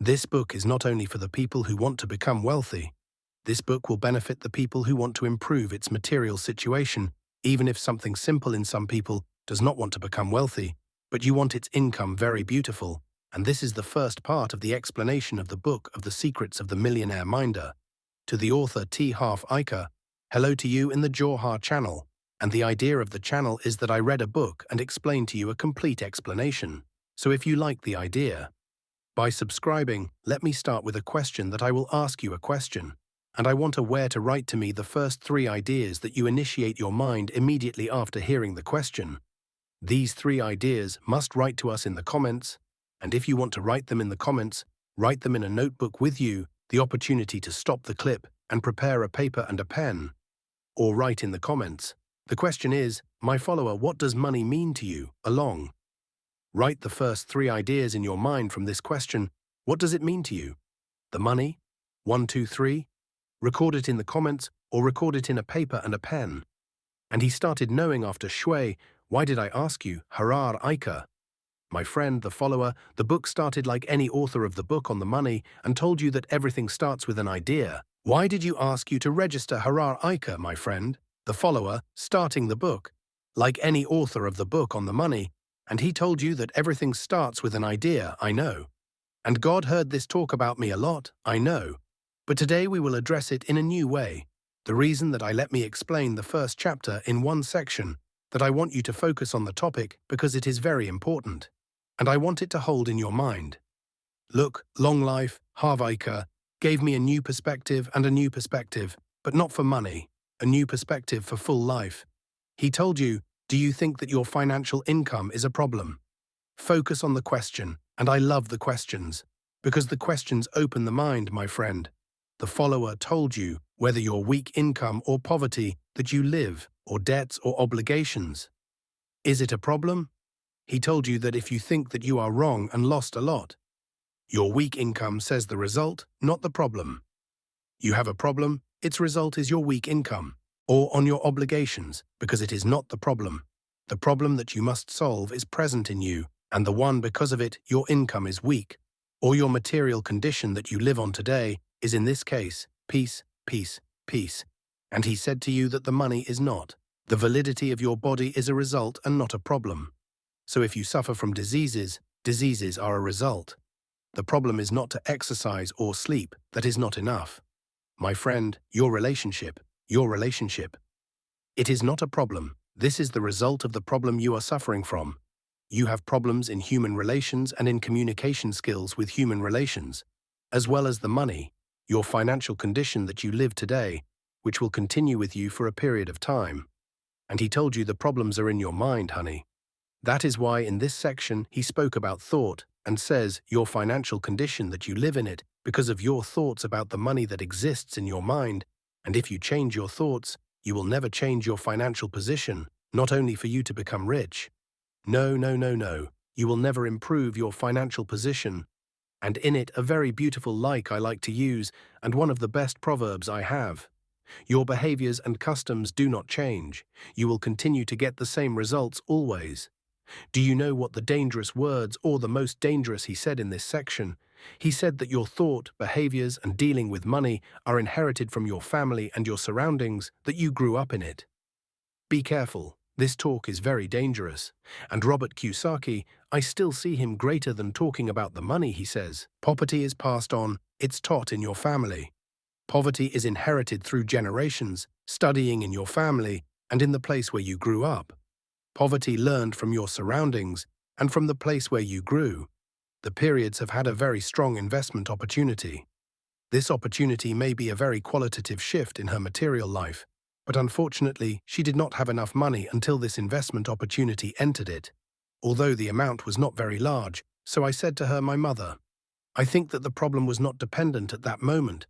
This book is not only for the people who want to become wealthy. This book will benefit the people who want to improve its material situation, even if something simple in some people does not want to become wealthy, but you want its income very beautiful. And this is the first part of the explanation of the book of the secrets of the Millionaire Minder. To the author Harv Iker, hello to you in the Johar channel. And the idea of the channel is that I read a book and explained to you a complete explanation. So if you like the idea, by subscribing, let me start with a question that I will ask you a question. And I want aware to write to me the first 3 ideas that you initiate your mind immediately after hearing the question. These 3 ideas must write to us in the comments, and if you want to write them in the comments, write them in a notebook with you, the opportunity to stop the clip and prepare a paper and a pen. Or write in the comments. The question is, my follower, what does money mean to you, along? Write the first 3 ideas in your mind from this question. What does it mean to you? The money? 1, 2, 3? Record it in the comments or record it in a paper and a pen. And he started knowing after Shui, why did I ask you, Harv Iker? My friend, the follower, the book started like any author of the book on the money and told you that everything starts with an idea. Why did you ask you to register Harv Iker, my friend, the follower, starting the book, like any author of the book on the money, and he told you that everything starts with an idea, I know. And God heard this talk about me a lot, I know. But today we will address it in a new way. The reason that I let me explain the first chapter in one section, that I want you to focus on the topic because it is very important. And I want it to hold in your mind. Look, long life, Harv Iker, gave me a new perspective and a new perspective, but not for money, a new perspective for full life. He told you, do you think that your financial income is a problem? Focus on the question, and I love the questions, because the questions open the mind, my friend. The follower told you, whether your weak income or poverty, that you live, or debts or obligations. Is it a problem? He told you that if you think that you are wrong and lost a lot, your weak income says the result, not the problem. You have a problem, its result is your weak income, or on your obligations, because it is not the problem. The problem that you must solve is present in you, and the one because of it your income is weak, or your material condition that you live on today is in this case, peace, peace, peace. And he said to you that the money is not. The validity of your body is a result and not a problem. So if you suffer from diseases, diseases are a result. The problem is not to exercise or sleep, that is not enough. My friend, your relationship. It is not a problem. This is the result of the problem you are suffering from. You have problems in human relations and in communication skills with human relations, as well as the money, your financial condition that you live today, which will continue with you for a period of time. And he told you the problems are in your mind, honey. That is why in this section he spoke about thought and says your financial condition that you live in it because of your thoughts about the money that exists in your mind. And if you change your thoughts, you will never change your financial position, not only for you to become rich. No. You will never improve your financial position. And in it a very beautiful like I like to use, and one of the best proverbs I have. Your behaviors and customs do not change. You will continue to get the same results always. Do you know what the dangerous words or the most dangerous he said in this section? He said that your thought, behaviors, and dealing with money are inherited from your family and your surroundings, that you grew up in it. Be careful, this talk is very dangerous. And Robert Kiyosaki, I still see him greater than talking about the money, he says. Poverty is passed on, it's taught in your family. Poverty is inherited through generations, studying in your family, and in the place where you grew up. Poverty learned from your surroundings and from the place where you grew. The periods have had a very strong investment opportunity. This opportunity may be a very qualitative shift in her material life, but unfortunately she did not have enough money until this investment opportunity entered it. Although the amount was not very large, so I said to her, my mother, I think that the problem was not dependent at that moment,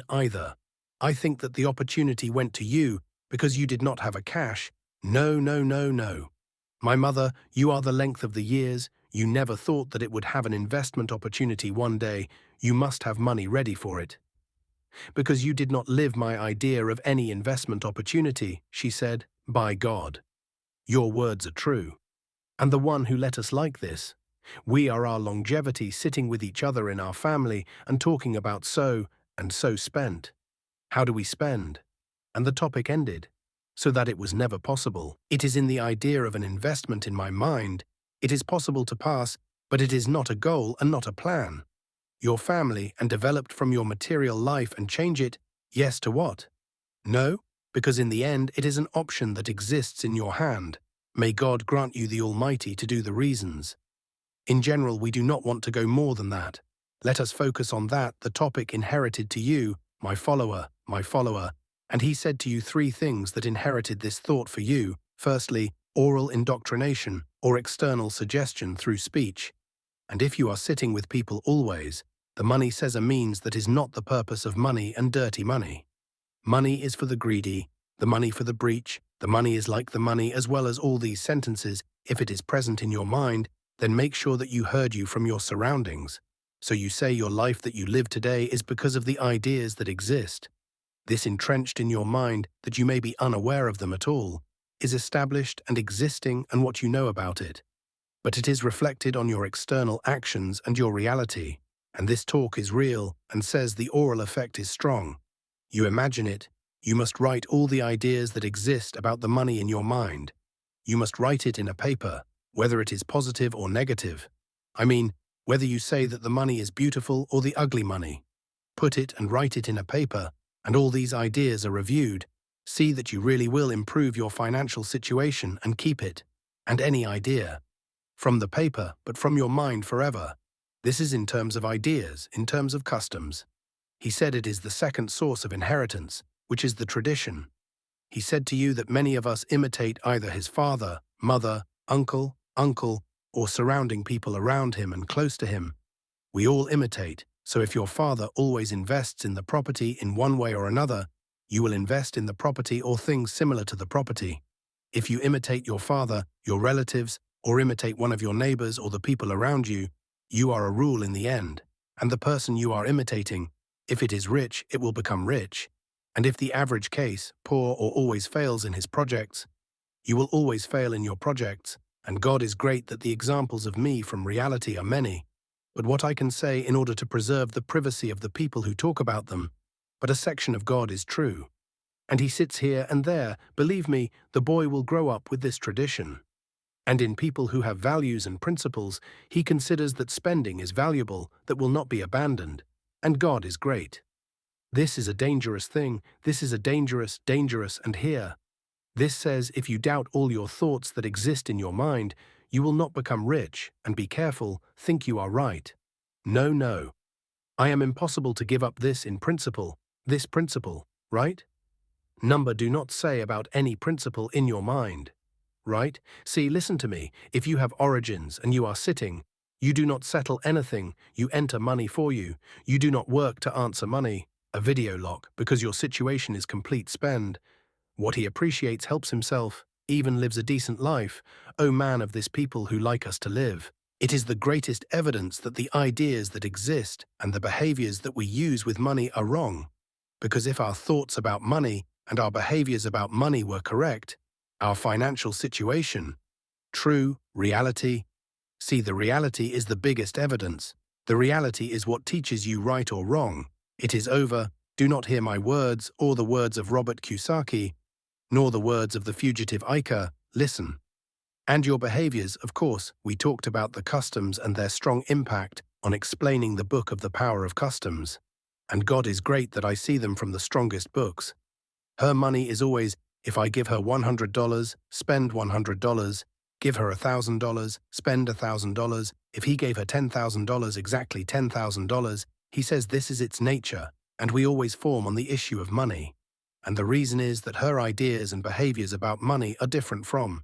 either. I think that the opportunity went to you because you did not have a cash. No. My mother, you are the length of the years. You never thought that it would have an investment opportunity one day. You must have money ready for it. Because you did not live my idea of any investment opportunity, she said, by God. Your words are true. And the one who let us like this, We are our longevity, sitting with each other in our family and talking about so and so spent. How do we spend? And the topic ended. So that it was never possible. It is in the idea of an investment in my mind. It is possible to pass, but it is not a goal and not a plan. Your family and developed from your material life and change it, yes to what? No, because in the end it is an option that exists in your hand. May God grant you the Almighty to do the reasons. In general, we do not want to go more than that. Let us focus on that, the topic inherited to you, my follower, and he said to you three things that inherited this thought for you. Firstly, oral indoctrination, or external suggestion through speech. And if you are sitting with people always, the money says a means that is not the purpose of money and dirty money. Money is for the greedy, the money for the breach, the money is like the money, as well as all these sentences. If it is present in your mind, then make sure that you heard you from your surroundings. So you say your life that you live today is because of the ideas that exist. This entrenched in your mind, that you may be unaware of them at all, is established and existing and what you know about it. But it is reflected on your external actions and your reality, and this talk is real and says the oral effect is strong. You imagine it, you must write all the ideas that exist about the money in your mind. You must write it in a paper, whether it is positive or negative. I mean, whether you say that the money is beautiful or the ugly money. Put it and write it in a paper, and all these ideas are reviewed. See that you really will improve your financial situation and keep it, and any idea. From the paper, but from your mind forever. This is in terms of ideas, in terms of customs. He said it is the second source of inheritance, which is the tradition. He said to you that many of us imitate either his father, mother, uncle, or surrounding people around him and close to him. We all imitate, so if your father always invests in the property in one way or another, you will invest in the property or things similar to the property. If you imitate your father, your relatives, or imitate one of your neighbors or the people around you, you are a rule in the end. And the person you are imitating, if it is rich, it will become rich. And if the average case, poor or always fails in his projects, you will always fail in your projects. And God is great that the examples of me from reality are many. But what I can say in order to preserve the privacy of the people who talk about them, but a section of God is true. And he sits here and there. Believe me, the boy will grow up with this tradition. And in people who have values and principles, he considers that spending is valuable, that will not be abandoned. And God is great. This is a dangerous thing. This is a dangerous, and here. This says if you doubt all your thoughts that exist in your mind, you will not become rich, and be careful, think you are right. No. I am impossible to give up this principle, right? Number do not say about any principle in your mind. Right? See, listen to me, if you have origins and you are sitting, you do not settle anything, you enter money for you, you do not work to answer money, a video lock, because your situation is complete spend. What he appreciates helps himself, even lives a decent life, O man of this people who like us to live. It is the greatest evidence that the ideas that exist and the behaviors that we use with money are wrong. Because if our thoughts about money and our behaviors about money were correct, our financial situation, true, reality. See, the reality is the biggest evidence. The reality is what teaches you right or wrong. It is over. Do not hear my words or the words of Robert Kiyosaki, nor the words of the fugitive Iker. Listen. And your behaviors, of course, we talked about the customs and their strong impact on explaining the book of the power of customs. And God is great that I see them from the strongest books. Her money is always, if I give her $100, spend $100, give her $1,000, spend $1,000, if he gave her $10,000, exactly $10,000, he says this is its nature, and we always form on the issue of money. And the reason is that her ideas and behaviors about money are different from.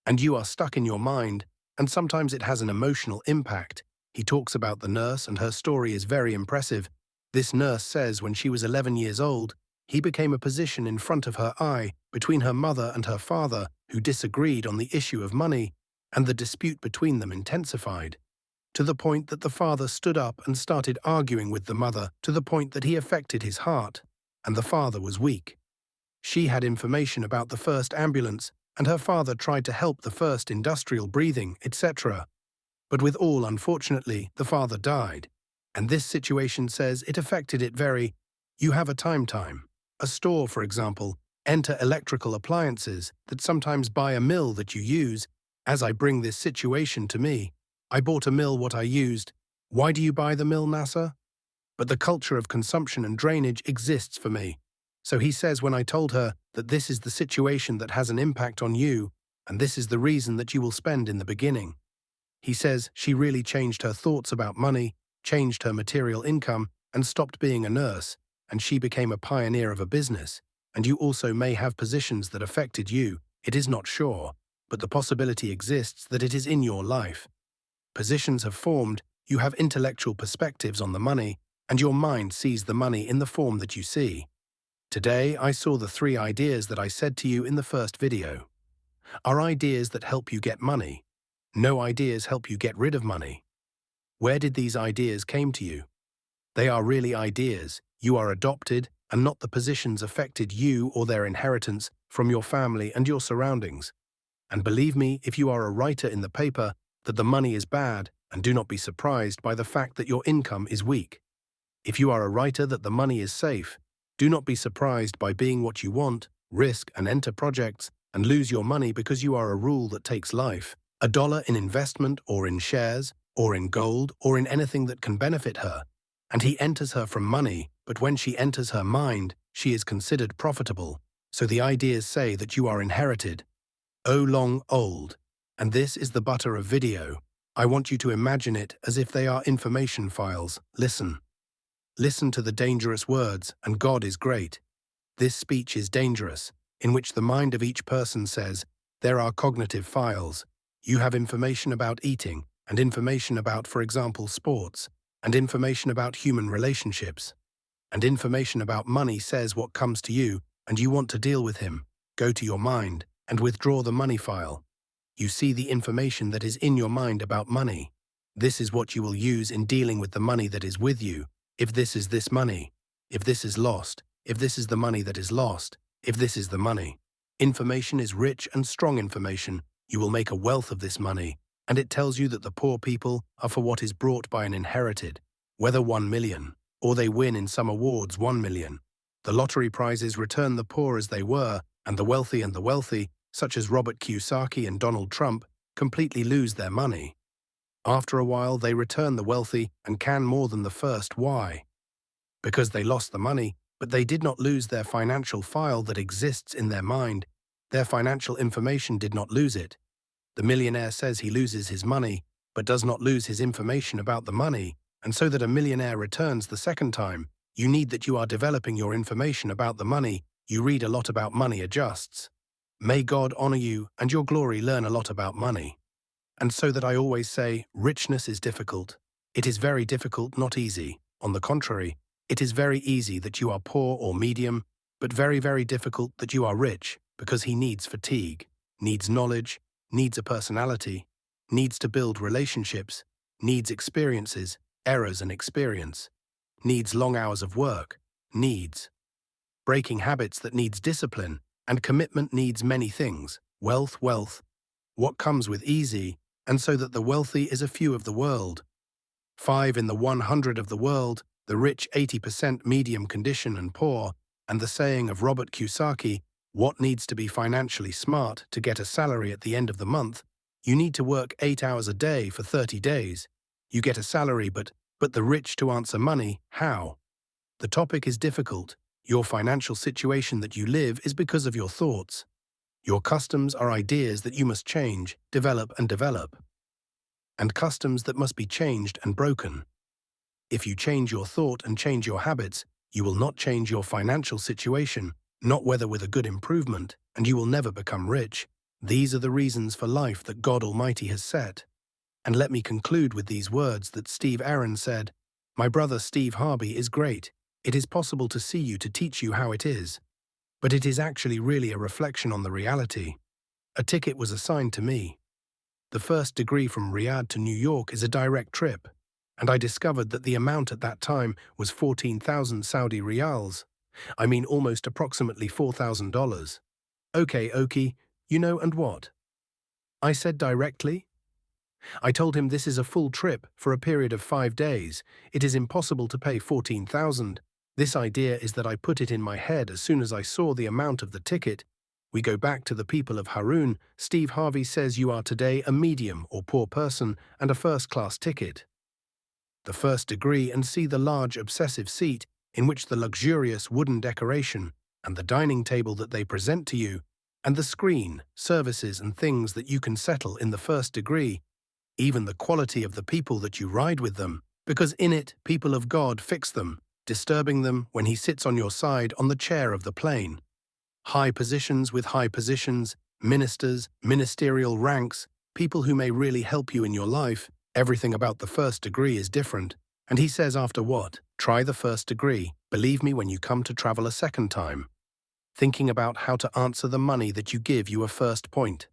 And you are stuck in your mind, and sometimes it has an emotional impact. He talks about the nurse, and her story is very impressive. This nurse says when she was 11 years old, he became a position in front of her eye between her mother and her father, who disagreed on the issue of money, and the dispute between them intensified, to the point that the father stood up and started arguing with the mother, to the point that he affected his heart, and the father was weak. She had information about the first ambulance, and her father tried to help the first industrial breathing, etc. But with all, unfortunately, the father died. And this situation says it affected it very. You have a time. A store, for example, enter electrical appliances that sometimes buy a mill that you use. As I bring this situation to me, I bought a mill what I used. Why do you buy the mill, NASA? But the culture of consumption and drainage exists for me. So he says when I told her that this is the situation that has an impact on you, and this is the reason that you will spend in the beginning. He says she really changed her thoughts about money, changed her material income, and stopped being a nurse, and she became a pioneer of a business. And you also may have positions that affected you, it is not sure, but the possibility exists that it is in your life. Positions have formed, you have intellectual perspectives on the money, and your mind sees the money in the form that you see. Today, I saw the 3 ideas that I said to you in the first video. Are ideas that help you get money. No ideas help you get rid of money. Where did these ideas came to you? They are really ideas. You are adopted, and not the positions affected you or their inheritance from your family and your surroundings. And believe me, if you are a writer in the paper, that the money is bad, and do not be surprised by the fact that your income is weak. If you are a writer that the money is safe, do not be surprised by being what you want, risk and enter projects, and lose your money because you are a rule that takes life. $1 in investment or in shares, or in gold, or in anything that can benefit her. And he enters her from money, but when she enters her mind, she is considered profitable. So the ideas say that you are inherited. Oh long old. And this is the butter of video. I want you to imagine it as if they are information files. Listen. Listen to the dangerous words, and God is great. This speech is dangerous, in which the mind of each person says, there are cognitive files. You have information about eating, and information about, for example, sports, and information about human relationships. And information about money says what comes to you, and you want to deal with him. Go to your mind, and withdraw the money file. You see the information that is in your mind about money. This is what you will use in dealing with the money that is with you. If this is this money, if this is lost, if this is the money that is lost, if this is the money. Information is rich and strong information. You will make a wealth of this money, and it tells you that the poor people are for what is brought by an inherited, whether 1 million, or they win in some awards 1 million. The lottery prizes return the poor as they were, and the wealthy, such as Robert Kiyosaki and Donald Trump, completely lose their money. After a while, they return the wealthy and can more than the first. Why? Because they lost the money, but they did not lose their financial file that exists in their mind. Their financial information did not lose it. The millionaire says he loses his money, but does not lose his information about the money, and so that a millionaire returns the second time, you need that you are developing your information about the money. You read a lot about money adjusts. May God honor you and your glory learn a lot about money. And so that I always say, richness is difficult. It is very difficult, not easy. On the contrary, it is very easy that you are poor or medium, but very, very difficult that you are rich, because he needs fatigue, needs knowledge, needs a personality, needs to build relationships, needs experiences, errors and experience, needs long hours of work, needs breaking habits that needs discipline, and commitment needs many things, wealth, what comes with easy, and so that the wealthy is a few of the world. 5 in the 100 of the world, the rich 80% medium condition and poor, and the saying of Robert Kiyosaki, what needs to be financially smart to get a salary at the end of the month? You need to work 8 hours a day for 30 days. You get a salary, but the rich to answer money, how? The topic is difficult. Your financial situation that you live is because of your thoughts. Your customs are ideas that you must change, develop. And customs that must be changed and broken. If you change your thought and change your habits, you will not change your financial situation, not whether with a good improvement, and you will never become rich. These are the reasons for life that God Almighty has set. And let me conclude with these words that Steve Aaron said, my brother Steve Harvey is great. It is possible to see you to teach you how it is. But it is actually really a reflection on the reality. A ticket was assigned to me. The first degree from Riyadh to New York is a direct trip, and I discovered that the amount at that time was 14,000 Saudi riyals. I mean almost approximately $4,000. Okay, you know and what? I said directly? I told him this is a full trip for a period of 5 days. It is impossible to pay 14,000. This idea is that I put it in my head as soon as I saw the amount of the ticket. We go back to the people of Harun. Steve Harvey says you are today a medium or poor person and a first-class ticket. The first degree and see the large obsessive seat in which the luxurious wooden decoration and the dining table that they present to you, and the screen, services and things that you can settle in the first degree, even the quality of the people that you ride with them, because in it people of God fix them, disturbing them when he sits on your side on the chair of the plane. High positions with high positions, ministers, ministerial ranks, people who may really help you in your life. Everything about the first degree is different. And he says after what? Try the first degree. Believe me when you come to travel a second time. Thinking about how to answer the money that you give you a first point.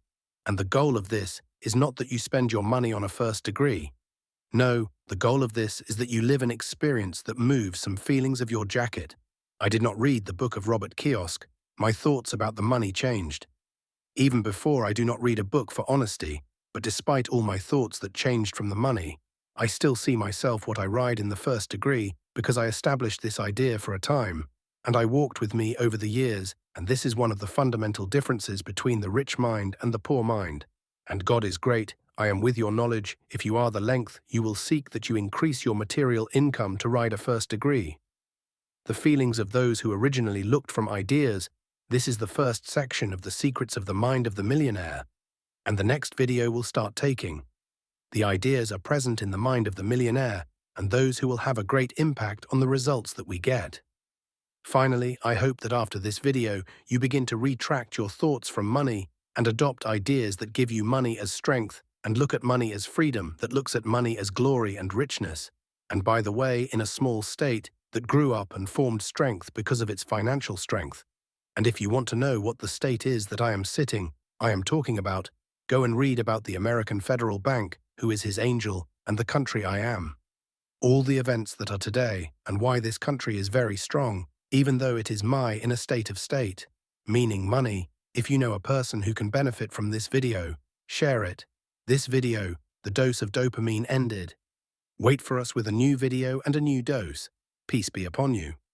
And the goal of this is not that you spend your money on a first degree. No, the goal of this is that you live an experience that moves some feelings of your jacket. I did not read the book of Robert Kiosk. My thoughts about the money changed. Even before I do not read a book for honesty, but despite all my thoughts that changed from the money, I still see myself what I ride in the first degree because I established this idea for a time, and I walked with me over the years, and this is one of the fundamental differences between the rich mind and the poor mind. And God is great, I am with your knowledge, if you are the length, you will seek that you increase your material income to ride a first degree. The feelings of those who originally looked from ideas, this is the first section of the secrets of the mind of the millionaire. And the next video will start taking. The ideas are present in the mind of the millionaire and those who will have a great impact on the results that we get. Finally, I hope that after this video, you begin to retract your thoughts from money and adopt ideas that give you money as strength and look at money as freedom that looks at money as glory and richness. And by the way, in a small state that grew up and formed strength because of its financial strength. And if you want to know what the state is that I am talking about, go and read about the American Federal Bank, who is his angel, and the country I am. All the events that are today, and why this country is very strong, even though it is in a state of state, meaning money. If you know a person who can benefit from this video, share it. This video, the dose of dopamine ended. Wait for us with a new video and a new dose. Peace be upon you.